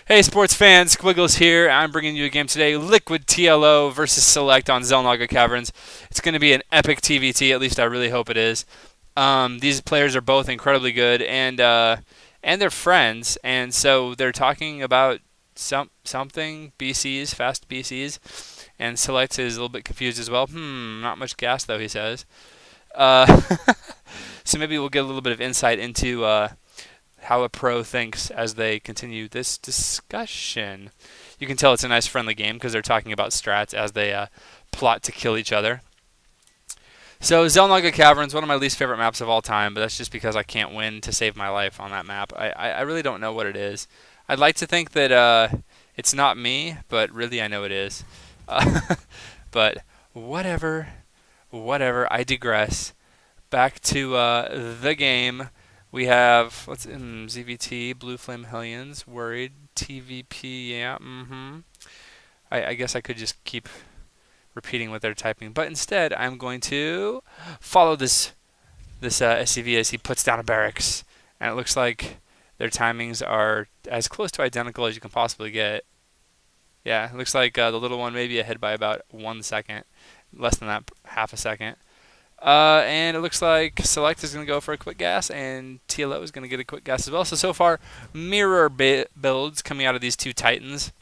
Hey sports fans, Squiggles here. I'm bringing you a game today, LiquidTLO versus Select on Naga Caverns. It's going to be an epic TVT, at least I really hope it is. These players are both incredibly good, and they're friends, and so they're talking about something BCs, fast BCs, and Select is a little bit confused as well. Not much gas though, he says. Uh, so maybe we'll get a little bit of insight into how a pro thinks as they continue this discussion. You can tell it's a nice friendly game because they're talking about strats as they plot to kill each other. So Naga Caverns, one of my least favorite maps of all time, but that's just because I can't win to save my life on that map. I really don't know what it is. I'd like to think that it's not me, but really I know it is. But whatever, I digress. Back to the game. We have, what's in ZVT, Blue Flame Hellions, worried, TVP, yeah, I guess I could just keep repeating what they're typing, but instead I'm going to follow this SCV as he puts down a barracks, and it looks like their timings are as close to identical as you can possibly get. Yeah, it looks like the little one may be ahead by about 1 second, less than that, half a second. And it looks like Select is going to go for a quick gas, and TLO is going to get a quick gas as well. So far, mirror builds coming out of these two titans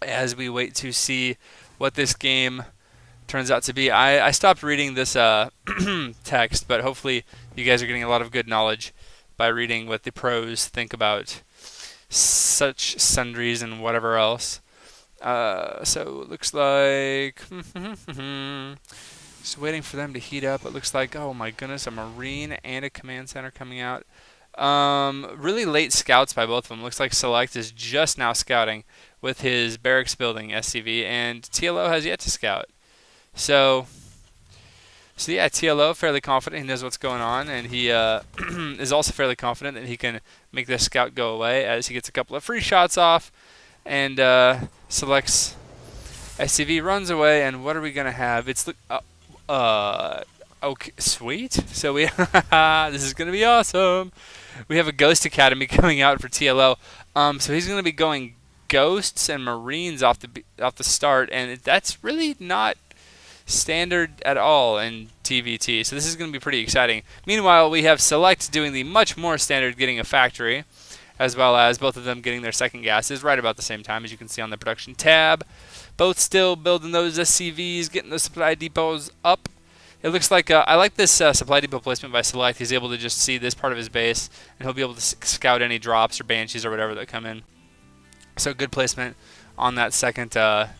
as we wait to see what this game turns out to be. I stopped reading this text, but hopefully you guys are getting a lot of good knowledge by reading what the pros think about such sundries and whatever else. So it looks like... Just waiting for them to heat up. It looks like, oh my goodness, a Marine and a Command Center coming out. Really late scouts by both of them. Looks like Select is just now scouting with his barracks building SCV, and TLO has yet to scout. So yeah, TLO fairly confident he knows what's going on, and he is also fairly confident that he can make this scout go away as he gets a couple of free shots off, and Select's SCV runs away. And what are we gonna have? It's okay, sweet. So we this is gonna be awesome. We have a Ghost Academy coming out for TLO. So he's gonna be going Ghosts and Marines off the start, and that's really not standard at all in TVT. So this is gonna be pretty exciting. Meanwhile, we have Select doing the much more standard, getting a factory, as well as both of them getting their second gases right about the same time, as you can see on the production tab. Both still building those SCVs, getting those supply depots up. It looks like I like this supply depot placement by Select. He's able to just see this part of his base, and he'll be able to scout any drops or banshees or whatever that come in. So good placement on that second supply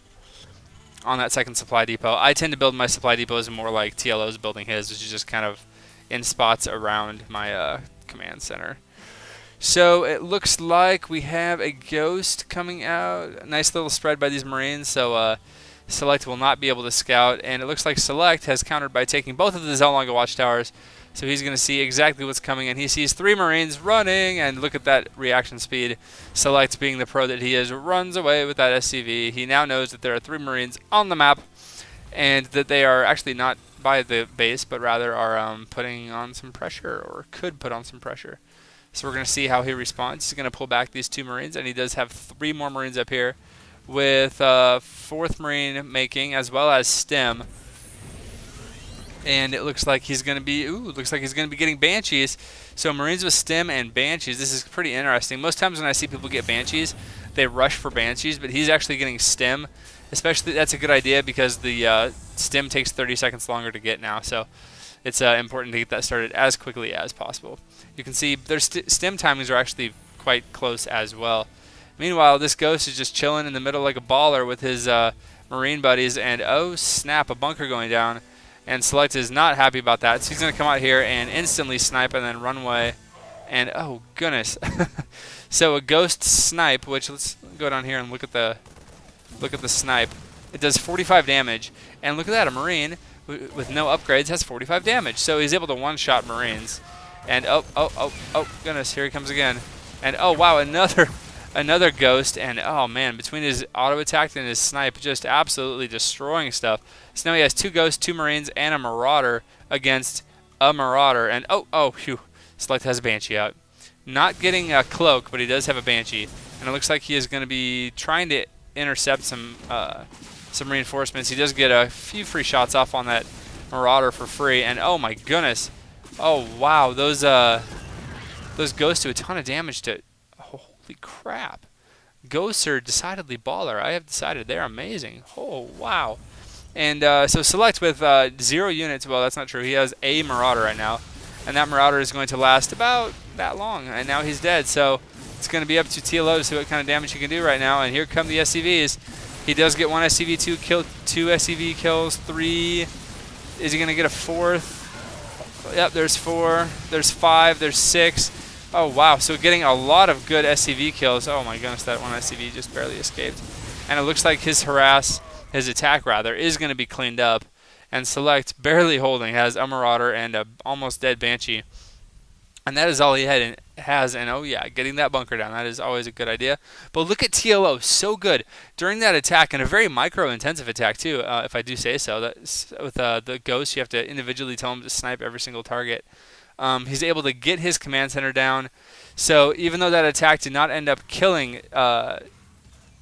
depot. I tend to build my supply depots more like TLO's building his, which is just kind of in spots around my command center. So it looks like we have a Ghost coming out. A nice little spread by these Marines, so Select will not be able to scout. And it looks like Select has countered by taking both of the Naga watchtowers. So he's going to see exactly what's coming, and he sees 3 Marines running, and look at that reaction speed. Select, being the pro that he is, runs away with that SCV. He now knows that there are 3 Marines on the map, and that they are actually not by the base, but rather are putting on some pressure, or could put on some pressure. So we're going to see how he responds. He's going to pull back these 2 Marines, and he does have 3 more Marines up here, with 4th Marine making, as well as STEM. And it looks like he's going to be, getting Banshees. So Marines with STEM and Banshees, this is pretty interesting. Most times when I see people get Banshees, they rush for Banshees, but he's actually getting STEM. Especially, that's a good idea because the STEM takes 30 seconds longer to get now. So it's important to get that started as quickly as possible. You can see their STEM timings are actually quite close as well. Meanwhile, this Ghost is just chilling in the middle like a baller with his Marine buddies, and oh snap, a bunker going down. And Select is not happy about that, so he's going to come out here and instantly snipe and then run away. And oh goodness. So a Ghost snipe, which let's go down here and look at the snipe. It does 45 damage, and look at that, a Marine with no upgrades has 45 damage. So he's able to one-shot Marines. And oh goodness, here he comes again. And oh wow, another Ghost, and oh man, between his auto attack and his snipe, just absolutely destroying stuff. So now he has 2 Ghosts, 2 Marines, and a Marauder against a Marauder. And phew, Select has a Banshee out. Not getting a cloak, but he does have a Banshee. and it looks like he is going to be trying to intercept some reinforcements. He does get a few free shots off on that Marauder for free, and oh my goodness, oh wow, those ghosts do a ton of damage to. Holy crap! Ghosts are decidedly baller. I have decided they're amazing. Oh wow! And so Select with 0 units. Well, that's not true. He has a Marauder right now, and that Marauder is going to last about that long. And now he's dead. So it's going to be up to TLO to see what kind of damage he can do right now. And here come the SCVs. He does get 1 SCV, 2 SCV kills, 3. Is he going to get a 4th? Yep, there's 4. There's 5. There's 6. Oh, wow. So getting a lot of good SCV kills. Oh, my goodness, that 1 SCV just barely escaped. And it looks like his attack rather, is going to be cleaned up. And Select, barely holding, has a Marauder and a almost dead Banshee. And that is all he has. And oh yeah, getting that bunker down, that is always a good idea. But look at TLO, so good during that attack, and a very micro-intensive attack too, if I do say so. That's, with the Ghost, you have to individually tell him to snipe every single target. He's able to get his command center down. So even though that attack did not end up killing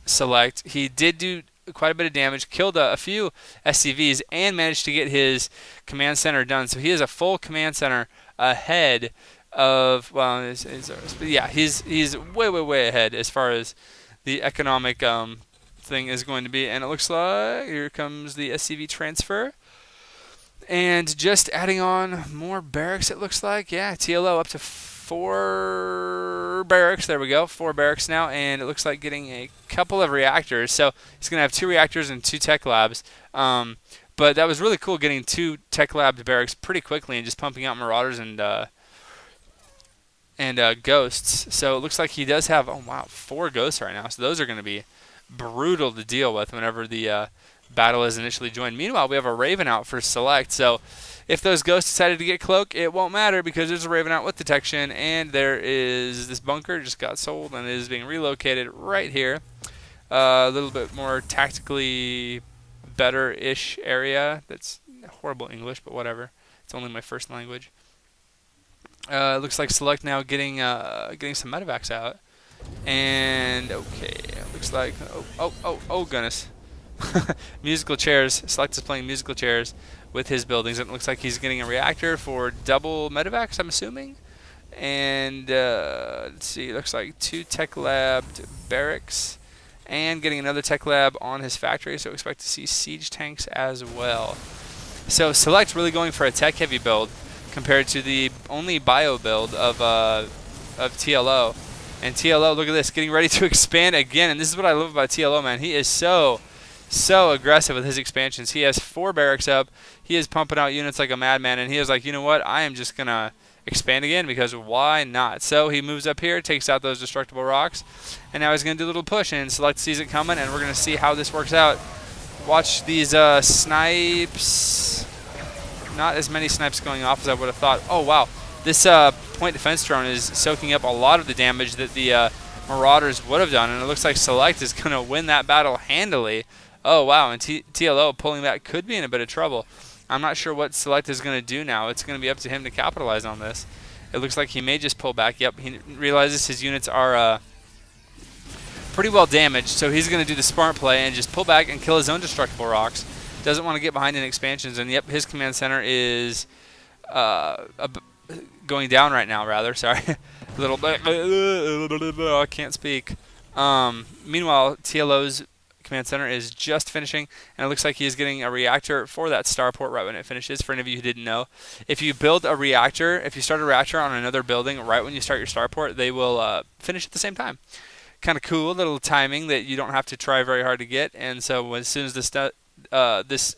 Select, he did do quite a bit of damage, killed a few SCVs, and managed to get his command center done. So he has a full command center ahead of, well, yeah, he's way ahead as far as the economic thing is going to be. And it looks like here comes the SCV transfer, and just adding on more barracks. It looks like, yeah, TLO up to 4 barracks. There we go, 4 barracks now, and it looks like getting a couple of reactors. So he's gonna have 2 reactors and 2 tech labs. But that was really cool, getting 2 tech lab barracks pretty quickly and just pumping out Marauders and Ghosts. So it looks like he does have, oh wow, 4 Ghosts right now. So those are going to be brutal to deal with whenever the battle is initially joined. Meanwhile, we have a Raven out for Select. So if those Ghosts decided to get Cloak, it won't matter because there's a Raven out with detection, and there is this bunker just got sold and is being relocated right here. A little bit more tactically better-ish area. That's horrible English, but whatever. It's only my first language. Looks like Select now getting some medevacs out, and okay, looks like oh goodness, musical chairs. Select is playing musical chairs with his buildings, and it looks like he's getting a reactor for double medevacs, I'm assuming. And let's see, it looks like 2 tech labbed barracks, and getting another tech lab on his factory. So expect to see siege tanks as well. So Select really going for a tech heavy build, compared to the only bio build of TLO. And TLO, look at this, getting ready to expand again. And this is what I love about TLO, man. He is so aggressive with his expansions. He has 4 barracks up. He is pumping out units like a madman. And he is like, you know what? I am just going to expand again because why not? So he moves up here, takes out those destructible rocks. And now he's going to do a little push. And Select sees it coming. And we're going to see how this works out. Watch these snipes. Not as many snipes going off as I would have thought. Oh, wow. This point defense drone is soaking up a lot of the damage that the Marauders would have done, and it looks like Select is going to win that battle handily. Oh, wow, and TLO pulling back could be in a bit of trouble. I'm not sure what Select is going to do now. It's going to be up to him to capitalize on this. It looks like he may just pull back. Yep, he realizes his units are pretty well damaged, so he's going to do the smart play and just pull back and kill his own destructible rocks. Doesn't want to get behind in expansions, and yep, his command center is going down right now, rather. Sorry. A little bit. I can't speak. Meanwhile, TLO's command center is just finishing, and it looks like he is getting a reactor for that starport right when it finishes. For any of you who didn't know, if you build a reactor, if you start a reactor on another building right when you start your starport, they will finish at the same time. Kind of cool little timing that you don't have to try very hard to get. And so as soon as this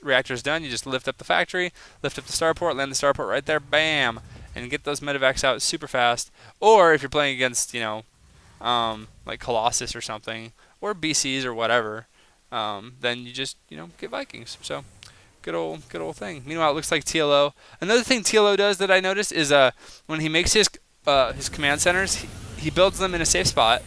reactor is done, you just lift up the factory, lift up the starport, land the starport right there, bam, and get those medevacs out super fast. Or if you're playing against, you know, like Colossus or something, or BCs or whatever, then you just, you know, get Vikings. So good old thing. Meanwhile, it looks like TLO. Another thing TLO does that I noticed is when he makes his command centers, he builds them in a safe spot.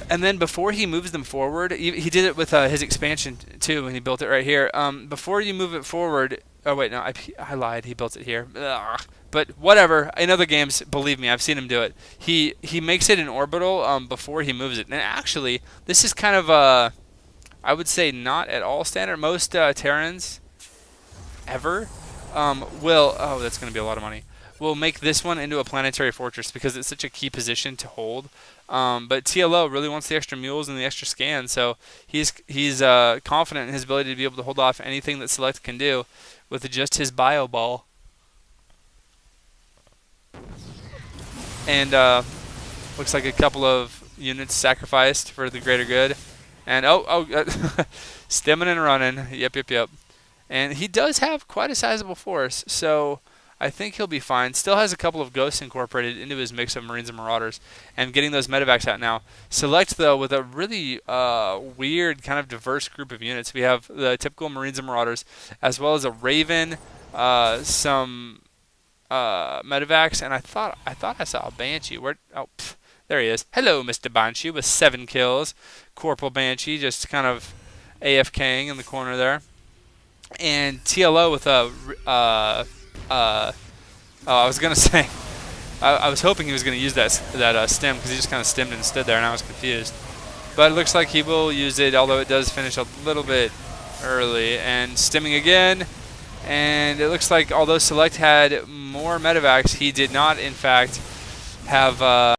And then before he moves them forward, he did it with his expansion too when he built it right here. Before you move it forward, Oh wait, no, I lied. He built it here. Ugh. But whatever. In other games, believe me, I've seen him do it. He makes it an orbital before he moves it. And actually, this is kind of I would say not at all standard. Most Terrans ever will. Oh, that's going to be a lot of money. Will make this one into a planetary fortress because it's such a key position to hold. But TLO really wants the extra mules and the extra scan, so he's confident in his ability to be able to hold off anything that Select can do with just his bio ball. And looks like a couple of units sacrificed for the greater good. And stimming and running. Yep. And he does have quite a sizable force, so I think he'll be fine. Still has a couple of ghosts incorporated into his mix of Marines and Marauders, and getting those medevacs out now. Select, though, with a really weird, kind of diverse group of units. We have the typical Marines and Marauders, as well as a Raven, some medevacs, and I thought I saw a Banshee. Where? Oh, there he is. Hello, Mr. Banshee, with 7 kills. Corporal Banshee just kind of AFKing in the corner there. And TLO with a I was gonna say, I was hoping he was gonna use that stem because he just kind of stemmed and stood there, and I was confused. But it looks like he will use it, although it does finish a little bit early. And stemming again, and it looks like although Select had more medevacs, he did not, in fact, have